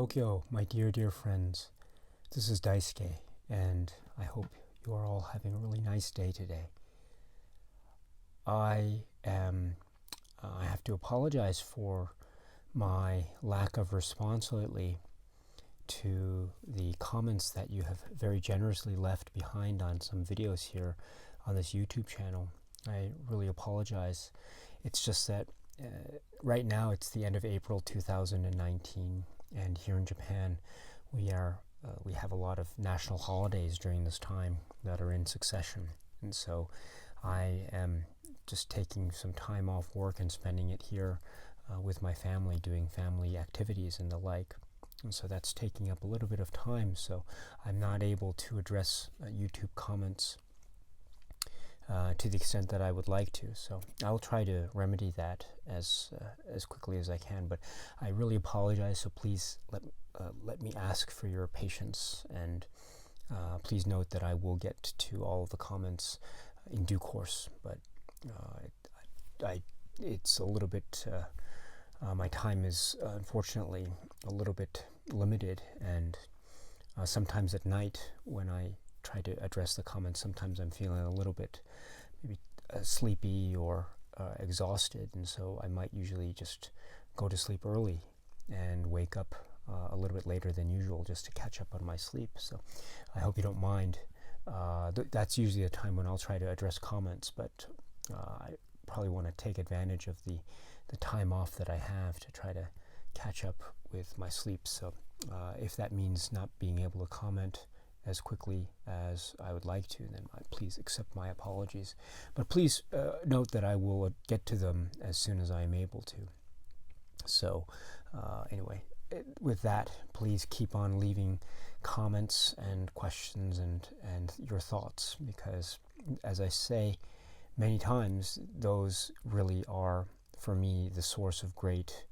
Tokyo, my dear friends. This is Daisuke, and I hope you are all having a really nice day today. I have to apologize for my lack of response lately to the comments that you have very generously left behind on some videos here on this YouTube channel. I really apologize. It's just that right now it's the end of April 2019, and here in Japan we have a lot of national holidays during this time that are in succession, and so I am just taking some time off work and spending it here with my family, doing family activities and the like. And so that's taking up a little bit of time, so I'm not able to address YouTube comments to the extent that I would like to. So I'll try to remedy that as quickly as I can, but I really apologize, so please let me ask for your patience, and please note that I will get to all of the comments in due course, but it's a little bit, my time is unfortunately a little bit limited, and sometimes at night when I try to address the comments, sometimes I'm feeling a little bit maybe sleepy or exhausted, and so I might usually just go to sleep early and wake up a little bit later than usual just to catch up on my sleep. So I hope you don't mind. That's usually a time when I'll try to address comments, but I probably want to take advantage of the time off that I have to try to catch up with my sleep. So if that means not being able to comment as quickly as I would like to, then please accept my apologies. But please note that I will get to them as soon as I am able to. So anyway, with that, please keep on leaving comments and questions and your thoughts, because as I say many times, those really are for me the source of great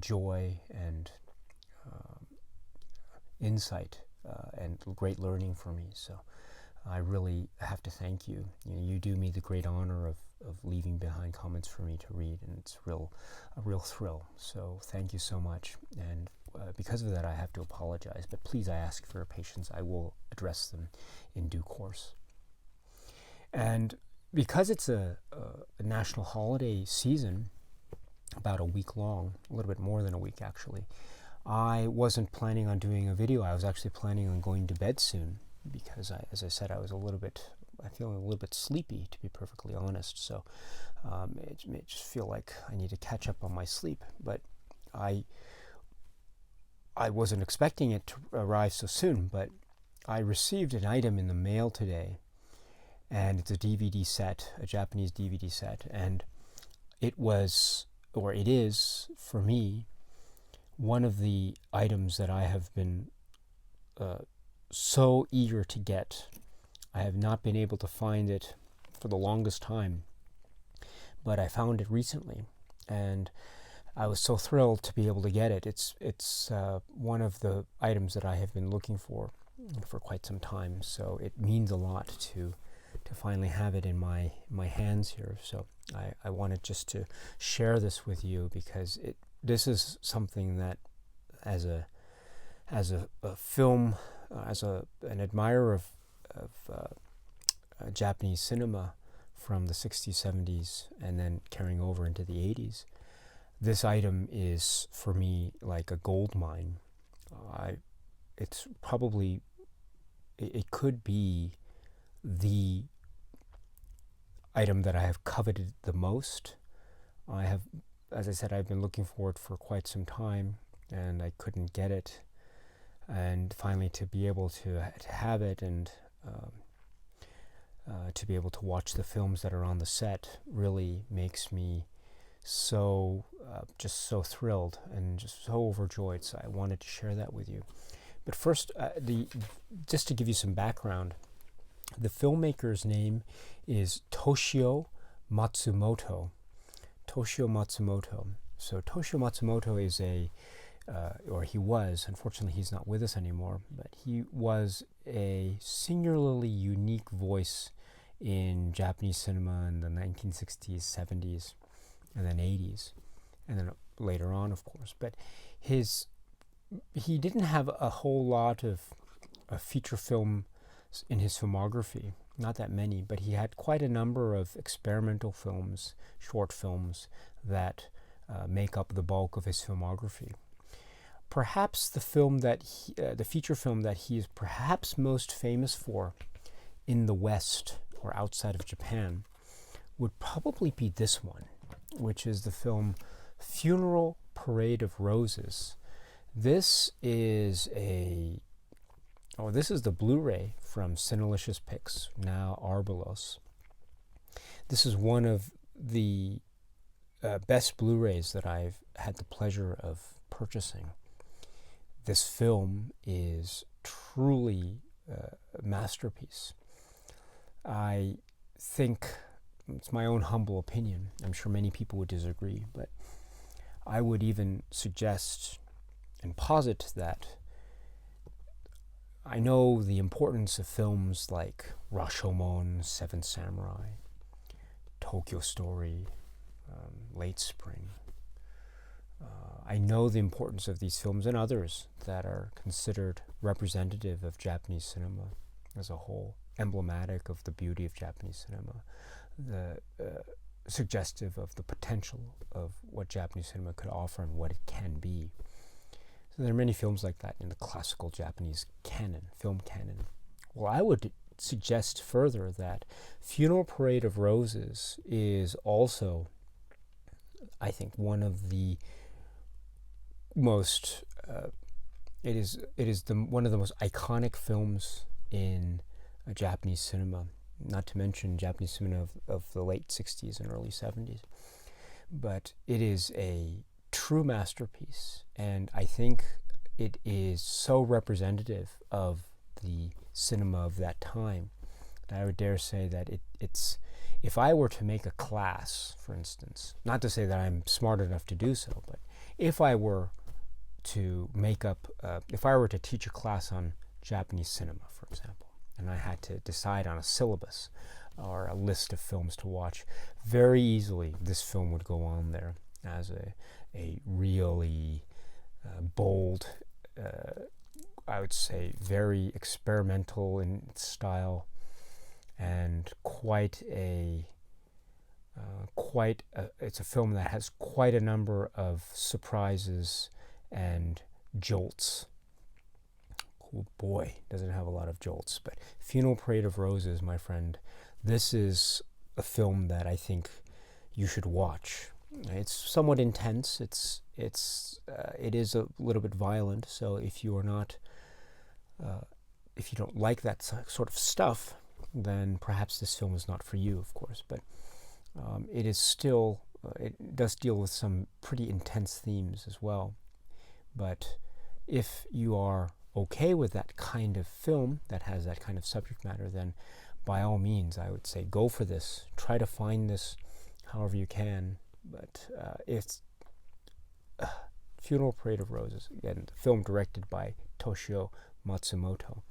joy and insight and great learning for me. So I really have to thank you. You do me the great honor of leaving behind comments for me to read, and it's a real thrill. So thank you so much. And because of that, I have to apologize, but please, I ask for your patience. I will address them in due course. And because it's a national holiday season, about a week long, a little bit more than a week actually, I wasn't planning on doing a video. I was actually planning on going to bed soon, because as I said, I'm feeling a little bit sleepy, to be perfectly honest. So it just feel like I need to catch up on my sleep. But I wasn't expecting it to arrive so soon, but I received an item in the mail today, and it's a DVD set, a Japanese DVD set, and it is, for me, one of the items that I have been so eager to get. I have not been able to find it for the longest time, but I found it recently, and I was so thrilled to be able to get it. It's one of the items that I have been looking for quite some time, so it means a lot to finally have it in my hands here. So I wanted just to share this with you, because this is something that, as a film, as an admirer of Japanese cinema from the 60s, 70s, and then carrying over into the 80s, this item is for me like a gold mine. It could be the item that I have coveted the most. As I said, I've been looking for it for quite some time, and I couldn't get it. And finally, to be able to have it, and to be able to watch the films that are on the set, really makes me just so thrilled and just so overjoyed. So I wanted to share that with you. But first, just to give you some background, the filmmaker's name is Toshio Matsumoto. Toshio Matsumoto. So Toshio Matsumoto is he was, unfortunately he's not with us anymore, but he was a singularly unique voice in Japanese cinema in the 1960s, 70s, and then 80s, and then later on, of course. But his he didn't have a whole lot of feature film in his filmography, not that many, but he had quite a number of experimental films, short films, that make up the bulk of his filmography. Perhaps the feature film that he is perhaps most famous for in the West or outside of Japan would probably be this one, which is the film Funeral Parade of Roses. This is the Blu-ray from Cinelicious Pix, now Arbalos. This is one of the best Blu-rays that I've had the pleasure of purchasing. This film is truly a masterpiece. I think, it's my own humble opinion, I'm sure many people would disagree, but I would even suggest and posit that I know the importance of films like Rashomon, Seven Samurai, Tokyo Story, Late Spring. I know the importance of these films and others that are considered representative of Japanese cinema as a whole, emblematic of the beauty of Japanese cinema, suggestive of the potential of what Japanese cinema could offer and what it can be. So there are many films like that in the classical Japanese canon, film canon. Well, I would suggest further that Funeral Parade of Roses is also, I think, one of the most one of the most iconic films in Japanese cinema, not to mention Japanese cinema of the late 60s and early 70s. But it is a true masterpiece, and I think it is so representative of the cinema of that time that I would dare say that it's if I were to make a class, for instance, not to say that I'm smart enough to do so, but if I were to teach a class on Japanese cinema, for example, and I had to decide on a syllabus or a list of films to watch, very easily this film would go on there as a really bold, I would say very experimental in its style, and it's a film that has quite a number of surprises and jolts. Oh boy, doesn't have a lot of jolts, but Funeral Parade of Roses, my friend, this is a film that I think you should watch. It's somewhat intense. It is a little bit violent. So if you don't like that sort of stuff, then perhaps this film is not for you, of course. But it is still, it does deal with some pretty intense themes as well. But if you are okay with that kind of film that has that kind of subject matter, then by all means, I would say go for this. Try to find this however you can. But it's Funeral Parade of Roses, again, the film directed by Toshio Matsumoto.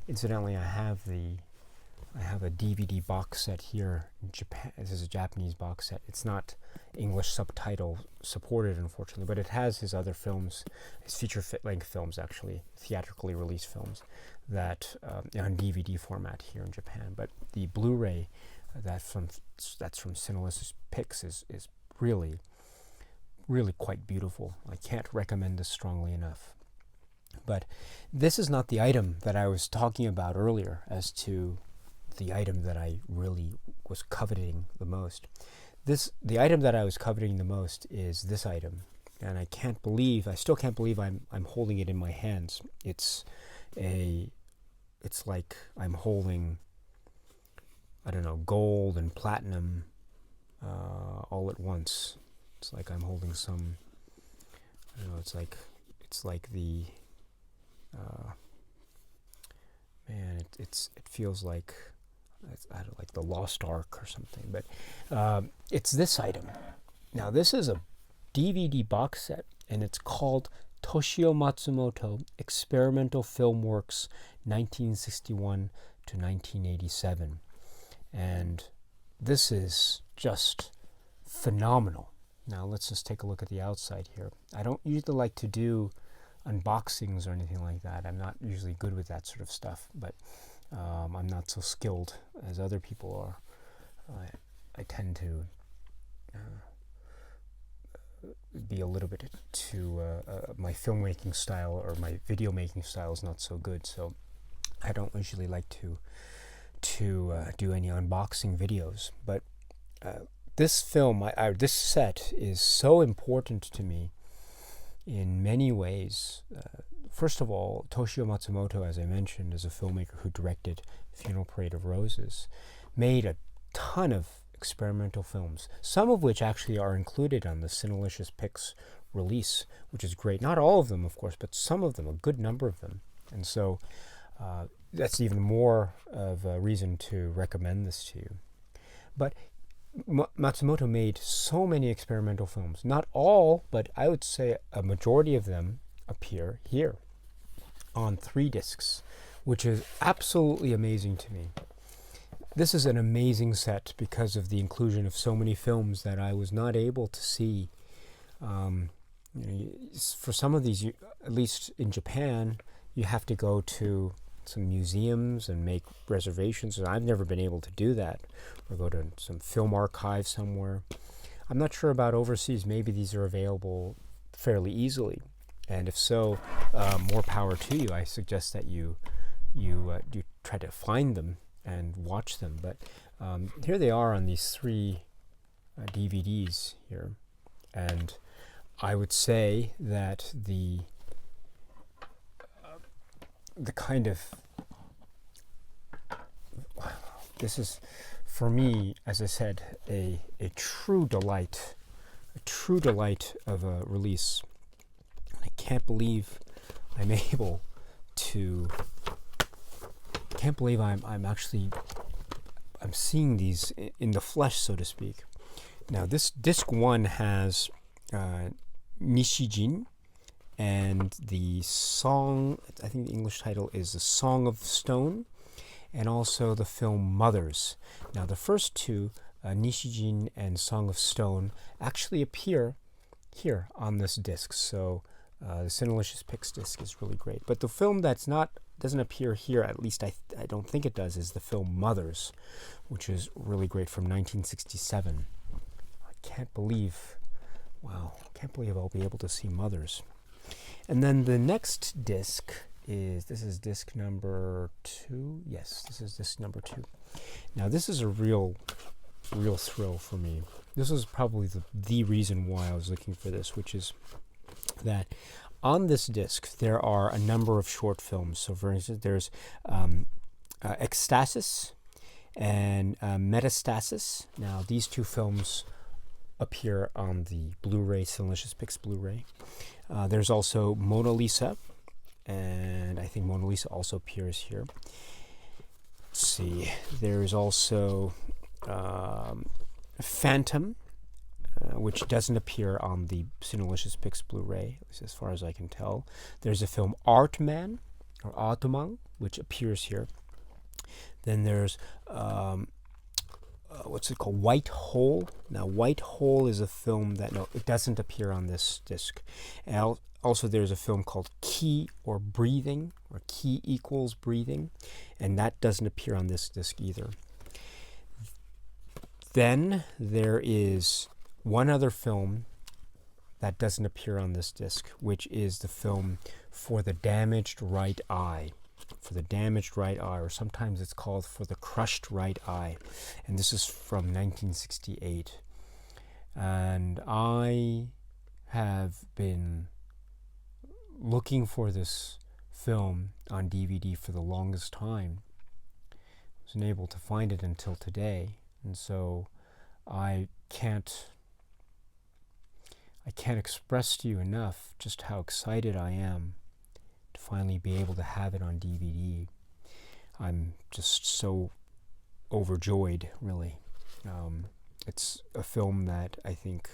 Incidentally, I have a DVD box set here in Japan. This is a Japanese box set. It's not English subtitle supported, unfortunately, but it has his other films, his feature-length films, actually, theatrically released films, that on DVD format here in Japan. But the Blu-ray that's from Cinelicious Pix is really, really quite beautiful. I can't recommend this strongly enough. But this is not the item that I was talking about earlier as to the item that I really was coveting the most. The item that I was coveting the most is this item, and I still can't believe I'm holding it in my hands. It's like I'm holding, I don't know, gold and platinum all at once. It's like I'm holding some, I don't know, it's like the it feels like I don't know, like the Lost Ark or something, but it's this item. Now this is a DVD box set, and it's called Toshio Matsumoto Experimental Film Works 1961 to 1987, and this is just phenomenal. Now let's just take a look at the outside here. I don't usually like to do unboxings or anything like that. I'm not usually good with that sort of stuff, but I'm not so skilled as other people are. I tend to be a little bit too, my filmmaking style or my video making style is not so good, so I don't usually like to do any unboxing videos. But this film, this set is so important to me in many ways. First of all, Toshio Matsumoto, as I mentioned, is a filmmaker who directed Funeral Parade of Roses, made a ton of experimental films, some of which actually are included on the Cinelicious Picks release, which is great. Not all of them, of course, but some of them, a good number of them. And so that's even more of a reason to recommend this to you. But Matsumoto made so many experimental films. Not all, but I would say a majority of them appear here on 3 discs, which is absolutely amazing to me. This is an amazing set because of the inclusion of so many films that I was not able to see. For some of these, at least in Japan, you have to go to some museums and make reservations, and I've never been able to do that, or go to some film archive somewhere. I'm not sure about overseas. Maybe these are available fairly easily, and if so, more power to you. I suggest that you try to find them and watch them. But here they are on these 3 DVDs here, and I would say that the kind of, this is, for me, as I said, a true delight of a release. I can't believe I'm able to, can't believe I'm seeing these in the flesh, so to speak. Now, this disc 1 has Nishijin, and the song, I think the English title is The Song of Stone, and also the film Mothers. Now, the first 2, Nishijin and Song of Stone, actually appear here on this disc. So the Cinelicious Picks disc is really great. But the film doesn't appear here, at least I don't think it does, is the film Mothers, which is really great, from 1967. I can't believe I'll be able to see Mothers. And then the next disc this is disc number 2. Yes, this is disc number 2. Now, this is a real thrill for me. This is probably the reason why I was looking for this, which is that on this disc there are a number of short films. So, for instance, there's Ecstasis and Metastasis. Now, these 2 films appear on the Blu-ray, Cinelicious Picks Blu-ray. There's also Mona Lisa, and I think Mona Lisa also appears here. Let's see, there's also Phantom, which doesn't appear on the Cinelicious Picks Blu-ray, at least as far as I can tell. There's a film Artman, or Artman, which appears here. Then there's what's it called? White Hole. Now, White Hole is a film that, no, it doesn't appear on this disc. And also, there's a film called Key or Breathing, or Key equals Breathing, and that doesn't appear on this disc either. Then there is one other film that doesn't appear on this disc, which is the film For the Damaged Right Eye. For the Damaged Right Eye, or sometimes it's called For the Crushed Right Eye. And this is from 1968. And I have been looking for this film on DVD for the longest time. I wasn't able to find it until today. And so I can't express to you enough just how excited I am to finally be able to have it on DVD. I'm just so overjoyed, really. It's a film that I think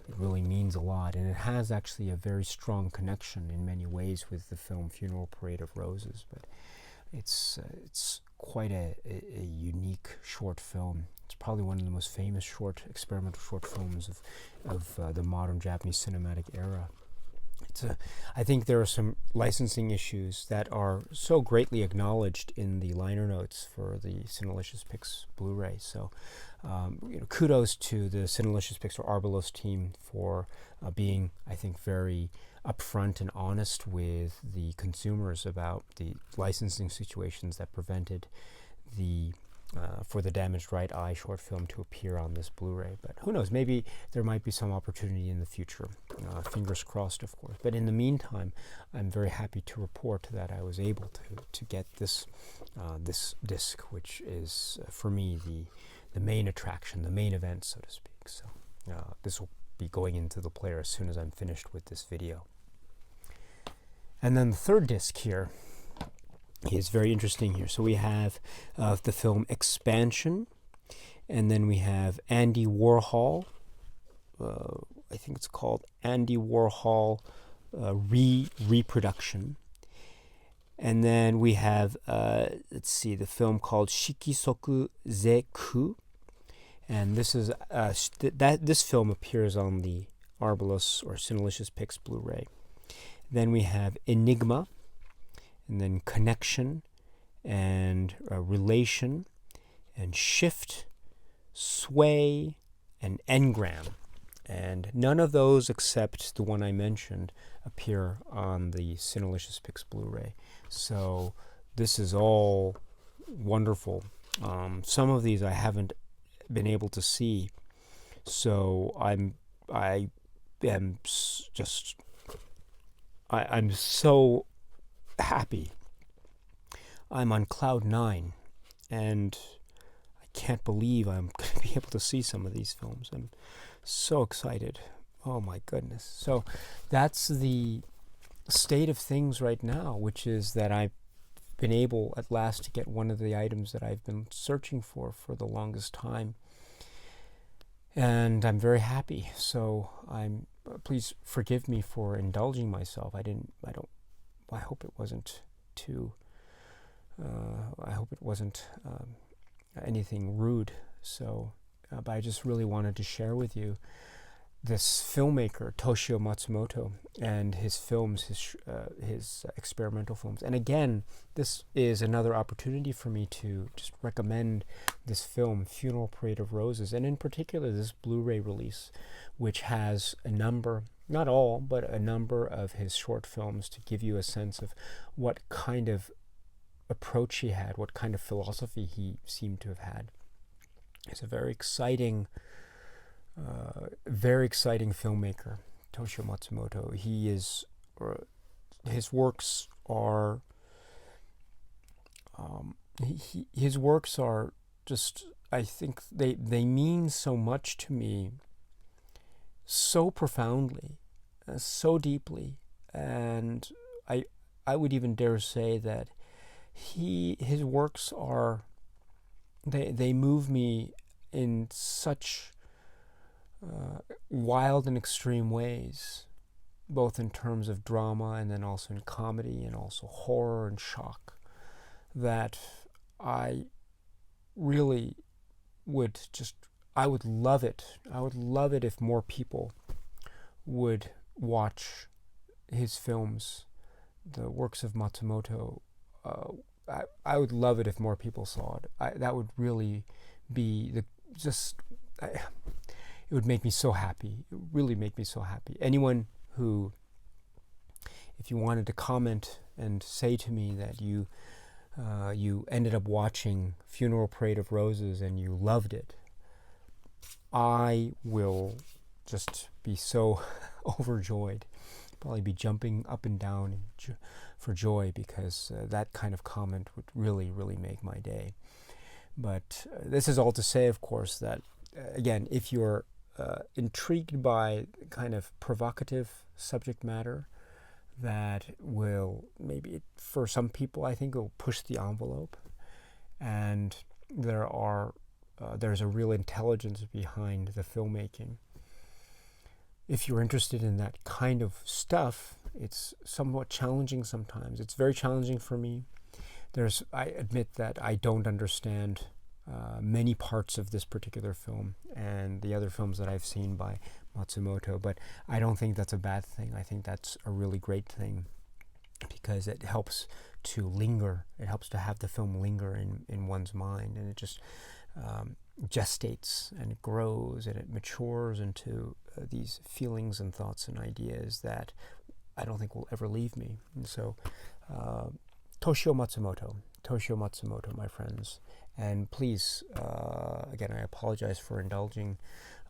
it really means a lot, and it has actually a very strong connection in many ways with the film Funeral Parade of Roses. But it's quite a unique short film. It's probably one of the most famous experimental short films of the modern Japanese cinematic era. I think there are some licensing issues that are so greatly acknowledged in the liner notes for the Cinelicious Picks Blu-ray. So, kudos to the Cinelicious Picks or Arbalos team for being, I think, very upfront and honest with the consumers about the licensing situations that prevented the for the Damaged Right Eye short film to appear on this Blu-ray. But who knows, maybe there might be some opportunity in the future. Fingers crossed, of course. But in the meantime, I'm very happy to report that I was able to get this this disc, which is, for me, the main attraction, the main event, so to speak. So this will be going into the player as soon as I'm finished with this video. And then the third disc here is very interesting here. So we have the film Expansion, and then we have Andy Warhol. I think it's called Andy Warhol Reproduction. And then we have, let's see, the film called Shikisoku Zeku. And this is this film appears on the Arbalos or Cinelicious Picks Blu-ray. Then we have Enigma, and then Connection, and Relation, and Shift, Sway, and Engram. And none of those except the one I mentioned appear on the Cinelicious Picks Blu-ray. So this is all wonderful. Some of these I haven't been able to see, so I'm so happy. I'm on cloud 9, and I can't believe I'm going to be able to see some of these films. I'm so excited. Oh my goodness. So that's the state of things right now, which is that I've been able at last to get one of the items that I've been searching for the longest time. And I'm very happy. So please forgive me for indulging myself. I hope it wasn't too, I hope it wasn't anything rude. So, but I just really wanted to share with you this filmmaker, Toshio Matsumoto, and his films, his experimental films. And again, this is another opportunity for me to just recommend this film, Funeral Parade of Roses, and in particular this Blu-ray release, which has a number, not all, but a number of his short films to give you a sense of what kind of approach he had, what kind of philosophy he seemed to have had. He's a very exciting filmmaker, Toshio Matsumoto. His works are his works are just, I think they mean so much to me, so profoundly, so deeply, and I would even dare say that his works are they move me in such wild and extreme ways, both in terms of drama and then also in comedy and also horror and shock, that I really would I would love it. I would love it if more people would watch his films, the works of Matsumoto. I would love it if more people saw it. That would really be it would make me so happy. It would really make me so happy. Anyone who, if you wanted to comment and say to me that you ended up watching Funeral Parade of Roses and you loved it, I will just be so overjoyed. Probably be jumping up and down for joy, because that kind of comment would really, really make my day. But this is all to say, of course, that again, if you're intrigued by kind of provocative subject matter that will maybe, for some people, I think will push the envelope, and there's a real intelligence behind the filmmaking. If you're interested in that kind of stuff, it's somewhat challenging sometimes. It's very challenging for me. I admit that I don't understand many parts of this particular film and the other films that I've seen by Matsumoto, but I don't think that's a bad thing. I think that's a really great thing, because it helps to linger. It helps to have the film linger in one's mind, and it just gestates and it grows and it matures into these feelings and thoughts and ideas that I don't think will ever leave me. And so, Toshio Matsumoto, my friends. And please, again, I apologize for indulging,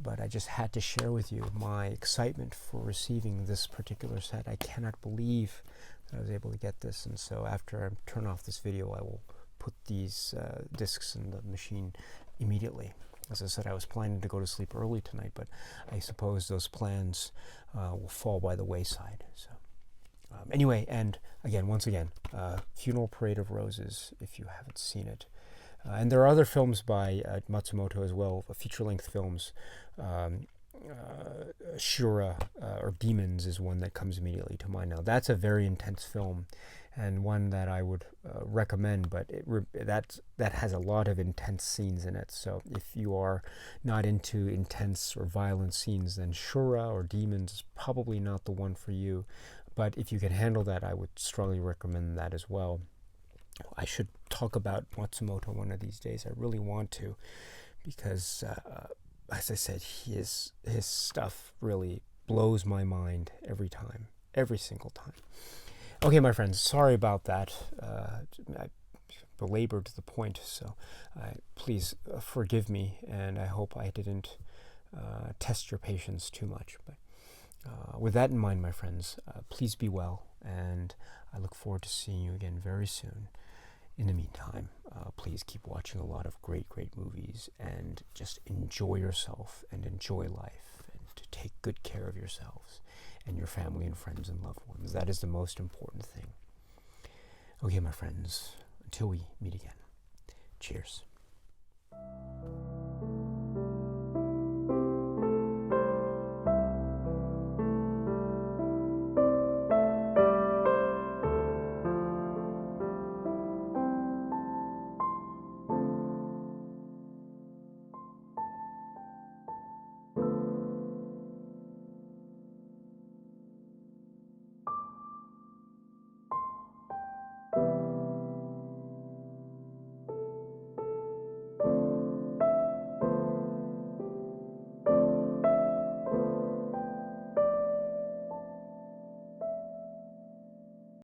but I just had to share with you my excitement for receiving this particular set. I cannot believe that I was able to get this. And so after I turn off this video, I will put these discs in the machine immediately. As I said, I was planning to go to sleep early tonight, but I suppose those plans will fall by the wayside. So anyway, and again, once again, Funeral Parade of Roses, if you haven't seen it. And there are other films by Matsumoto as well, feature-length films. Shura, or Demons, is one that comes immediately to mind now. That's a very intense film, and one that I would recommend, but that has a lot of intense scenes in it. So if you are not into intense or violent scenes, then Shura or Demons is probably not the one for you. But if you can handle that, I would strongly recommend that as well. I should talk about Matsumoto one of these days. I really want to, because as I said, his stuff really blows my mind every time, every single time. Okay, my friends, sorry about that. I belabored the point, so please forgive me, and I hope I didn't test your patience too much. But with that in mind, my friends, please be well, and I look forward to seeing you again very soon. In the meantime, please keep watching a lot of great movies, and just enjoy yourself and enjoy life, and to take good care of yourselves and your family and friends and loved ones. That is the most important thing. Okay, my friends, until we meet again, cheers.